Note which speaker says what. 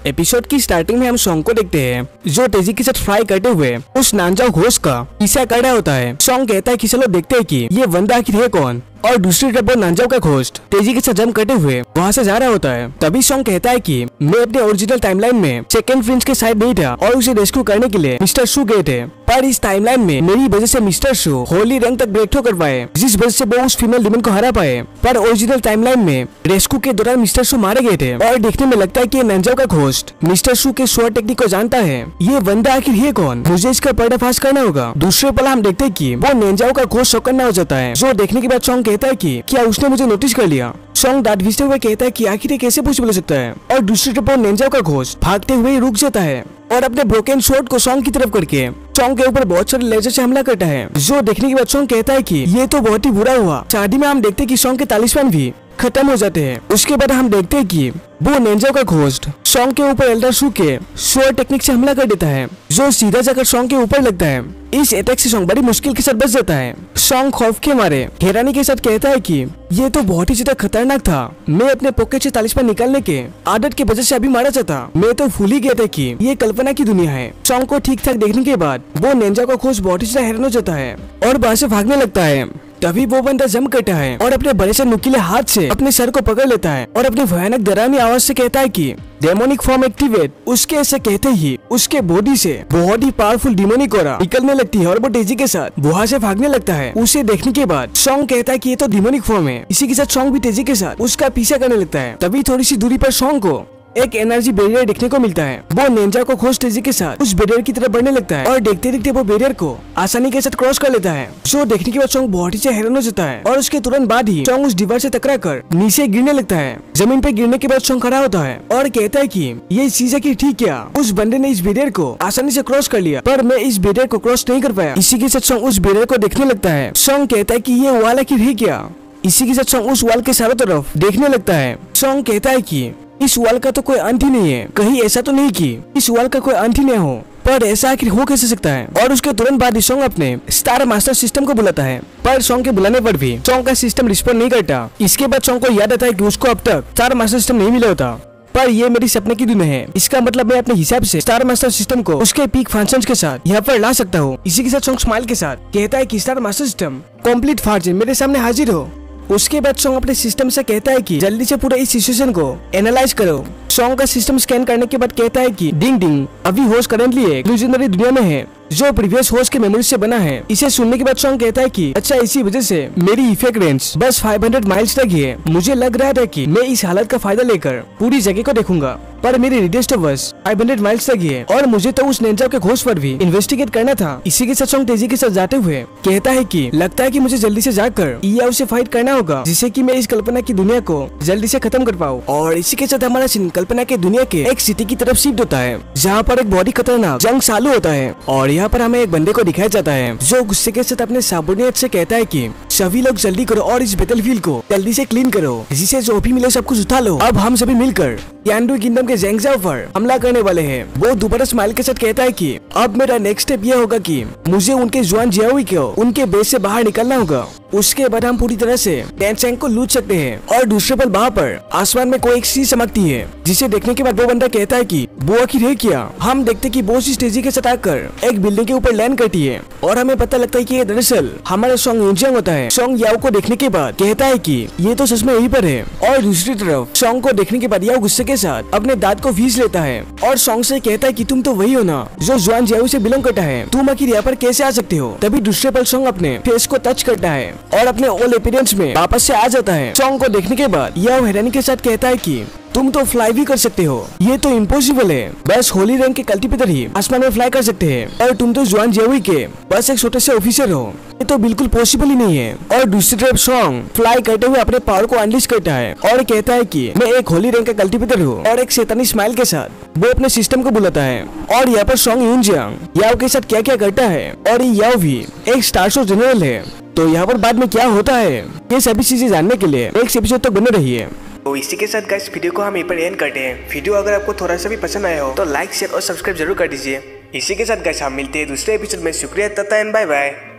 Speaker 1: Episode की starting में हम सॉन्ग को देखते हैं जो तेजी के साथ फ्राई करते हुए उस नानजाओ घोस्ट का पीछा कर रहा होता है। सॉन्ग कहता है कि चलो देखते हैं कि ये बंदा आखिर है कौन, और दूसरी तरफ वो नानजाओ का घोस्ट तेजी के साथ जंप करते हुए वहाँ से जा रहा होता है। तभी सॉन्ग कहता है कि मैं अपने ओरिजिनल टाइमलाइन में सेकंड प्रिंस के साइड नहीं था और उसे रेस्क्यू करने के लिए मिस्टर शू गए थे, पर इस टाइमलाइन में मेरी वजह से मिस्टर शू होली रैंक तक ब्रेक थ्रू कर पाए, जिस वजह से वो उस फीमेल डीमन को हरा पाए। पर ओरिजिनल टाइमलाइन में रेस्क्यू के दौरान मिस्टर शू मारे गए थे और देखने में लगता है कि नानजाओ का घोस्ट मिस्टर शू के स्वॉर्ड टेक्निक को जानता है। ये बंदा आखिर है कौन, मुझे इसका पर्दाफाश करना होगा। दूसरे पल हम देखते हैं कि वो नानजाओ का घोस्ट शौकन हो जाता है, जो देखने के बाद सॉन्ग कहता है कि क्या उसने मुझे नोटिस कर लिया। सॉन्ग दांत घिसते हुए कहता है कि आखिर ये कैसे पॉसिबल हो सकता है, और दूसरी तरफ नानजाओ का घोस्ट भागते हुए रुक जाता है और अपने ब्रोकन स्वॉर्ड को सॉन्ग की तरफ करके सॉन्ग के ऊपर बहुत सारे लेजर से हमला करता है, जो देखने के बाद सॉन्ग कहता है कि ये तो बहुत ही बुरा हुआ। शादी में हम देखते हैं कि सॉन्ग के तालिस्मान भी खत्म हो जाते हैं। उसके बाद हम देखते हैं कि वो नानजाओ का घोस्ट सॉन्ग के ऊपर एल्डर शू के स्वॉर्ड टेक्निक से हमला कर देता है, जो सीधा जाकर सॉन्ग के ऊपर लगता है। इस अटैक से सॉन्ग बड़ी मुश्किल के साथ बच जाता है। सॉन्ग खौफ के मारे हैरानी के साथ कहता है कि ये तो बहुत ही ज्यादा खतरनाक था, मैं अपने पॉकेट से तालिस्मान निकालने के आदत की वजह से अभी मारा जाता, मैं तो भूल ही गया था कि ये कल्पना की दुनिया है। सॉन्ग को ठीक ठाक देखने के बाद वो नानजाओ का घोस्ट बहुत ही ज्यादा हैरान हो जाता है और वहाँ से भागने लगता है। तभी वो बंदा जंप करता है और अपने बड़े से नुकीले हाथ से अपने सर को पकड़ लेता है और अपनी भयानक डरावनी आवाज से कहता है कि डेमोनिक फॉर्म एक्टिवेट। उसके ऐसे कहते ही उसके बॉडी से बहुत ही पावरफुल डिमोनिक ऑरा निकलने लगती है और वो तेजी के साथ वहाँ से भागने लगता है। उसे देखने के बाद सॉन्ग कहता है कि ये तो डिमोनिक फॉर्म है। इसी के साथ सॉन्ग भी तेजी के साथ उसका पीछा करने लगता है। तभी थोड़ी सी दूरी पर सॉन्ग को एक एनर्जी बैरियर देखने को मिलता है। वो नानजाओ को घोस्ट तेजी के साथ उस बैरियर की तरफ बढ़ने लगता है और देखते देखते वो बैरियर को आसानी के साथ क्रॉस कर लेता है, जो देखने के बाद सॉन्ग बहुत ही हैरान हो जाता है और उसके तुरंत बाद ही सॉन्ग उस दीवार से टकराकर नीचे गिरने लगता है। जमीन पे गिरने के बाद सॉन्ग खड़ा होता है और कहता है कि ये चीज है कि ठीक क्या उस बंदे ने इस बैरियर को आसानी से क्रॉस कर लिया, पर मैं इस बैरियर को क्रॉस नहीं कर पाया। इसी के साथ सॉन्ग उस बैरियर को देखने लगता है। सॉन्ग कहता है कि ये वाल आखिर है क्या। इसी के साथ सॉन्ग उस वाल के चारों तरफ देखने लगता है। सॉन्ग कहता है कि इस वाल का तो कोई अंत ही नहीं है, कहीं ऐसा तो नहीं कि इस वाल का कोई अंत ही नहीं हो, पर ऐसा आखिर हो कैसे सकता है। और उसके तुरंत बाद सॉन्ग अपने स्टार मास्टर सिस्टम को बुलाता है, पर सॉन्ग के बुलाने पर भी सॉन्ग का सिस्टम रिस्पॉन्ड नहीं करता। इसके बाद सॉन्ग को याद आता है कि उसको अब तक स्टार मास्टर सिस्टम नहीं मिला होता, पर ये मेरी सपने की दुनिया है। इसका मतलब मैं अपने हिसाब से स्टार मास्टर सिस्टम को उसके पीक फंक्शंस के साथ यहाँ पर ला सकता हूँ। इसी के साथ सॉन्ग स्माइल के साथ कहता है कि star master system complete version मेरे सामने हाजिर हो। उसके बाद सॉन्ग अपने सिस्टम से कहता है कि जल्दी से पूरे इस सिचुएशन को एनालाइज करो। सॉन्ग का सिस्टम स्कैन करने के बाद कहता है कि डिंग डिंग अभी होस्ट करंटली एक इल्यूजनरी दुनिया में है जो प्रीवियस होस्ट के मेमोरी से बना है। इसे सुनने के बाद सॉन्ग कहता है कि अच्छा इसी वजह से मेरी इफेक्ट रेंज बस 500 माइल्स तक ही है। मुझे लग रहा था कि मैं इस हालत का फायदा लेकर पूरी जगह को देखूंगा, पर मेरी रेडियस तो बस 500 माइल्स तक ही है और मुझे तो उस नानजाओ के घोस्ट पर भी इन्वेस्टिगेट करना था। इसी के साथ सॉन्ग तेजी के साथ जाते हुए कहता है कि लगता है कि मुझे जल्दी से जाकर ईयाओ से फाइट करना होगा, जिससे कि मैं इस कल्पना की दुनिया को जल्दी से खत्म कर पाऊँ। और इसी के साथ हमारा सीन कल्पना के दुनिया के एक सिटी की तरफ शिफ्ट होता है, जहाँ पर एक बहुत ही खतरनाक जंग चालू होता है और यहाँ पर हमें एक बंदे को दिखाया जाता है जो गुस्से के साथ अपने सबऑर्डिनेट से कहता है कि सभी लोग जल्दी करो और इस बैटलफील्ड को जल्दी से क्लीन करो, जिसे जो भी मिले सब कुछ उठा लो। अब हम सभी मिलकर यानडू किंगडम के ज़ेंगजाओ पर हमला करने वाले हैं। वो दोबारा स्माइल के साथ कहता है कि अब मेरा नेक्स्ट स्टेप ये होगा कि मुझे उनके जुआन जियाओई को उनके बेस से बाहर निकलना होगा। उसके बाद हम पूरी तरह से टेंचेंग को लूट सकते हैं। और दूसरे पल वहाँ पर आसमान में कोई एक चीज चमकती है, जिसे देखने के बाद वो बंदा कहता है कि वो आखिर है क्या। हम देखते कि वो चीज तेजी के साथ आकर एक बिल्डिंग के ऊपर लैंड करती है और हमें पता लगता है कि ये दरअसल हमारा सॉन्ग यूजिंग होता है। सॉन्ग याओ को देखने के बाद कहता है कि ये तो सच में यहीं पर है। और दूसरी तरफ सॉन्ग को देखने के बाद याओ गुस्से के साथ अपने दांत को भींच लेता है और सॉन्ग से कहता है कि तुम तो वही हो ना जो जुआन जियाओ से बिलोंग करता है, तुम आखिर यहाँ पर कैसे आ सकते हो। तभी दूसरे पल सॉन्ग अपने फेस को टच करता है और अपने ओल्ड अपीयरेंस में वापस से आ जाता है। सॉन्ग को देखने के बाद याओ हैरानी के साथ कहता है कि तुम तो फ्लाई भी कर सकते हो, ये तो इम्पॉसिबल है, बस होली रैंक के कल्टीवेटर ही आसमान में फ्लाई कर सकते हैं और तुम तो जुआन जियाओई के बस एक छोटे से ऑफिसर हो, ये तो बिल्कुल पॉसिबल ही नहीं है। और दूसरी तरफ सॉन्ग फ्लाई करते हुए अपने पावर को अनलीश करता है और कहता है कि मैं एक होली रैंक का कल्टीवेटर हूँ और एक शैतानी स्माइल के साथ वो अपने सिस्टम को बुलाता है। और यहाँ पर सॉन्ग यूजिंग याओ के साथ क्या क्या करता है और याओ भी एक स्टार शो जनरल है, तो यहाँ पर बाद में क्या होता है ये सभी चीजें जानने के लिए नेक्स्ट एपिसोड तो बने रहिए।
Speaker 2: तो इसी के साथ गाइस वीडियो को हम यहीं पर एंड करते हैं। वीडियो अगर आपको थोड़ा सा भी पसंद आया हो तो लाइक शेयर और सब्सक्राइब जरूर कर दीजिए। इसी के साथ गाइस हम मिलते हैं दूसरे एपिसोड में। शुक्रिया, तथा एंड बाय बाय।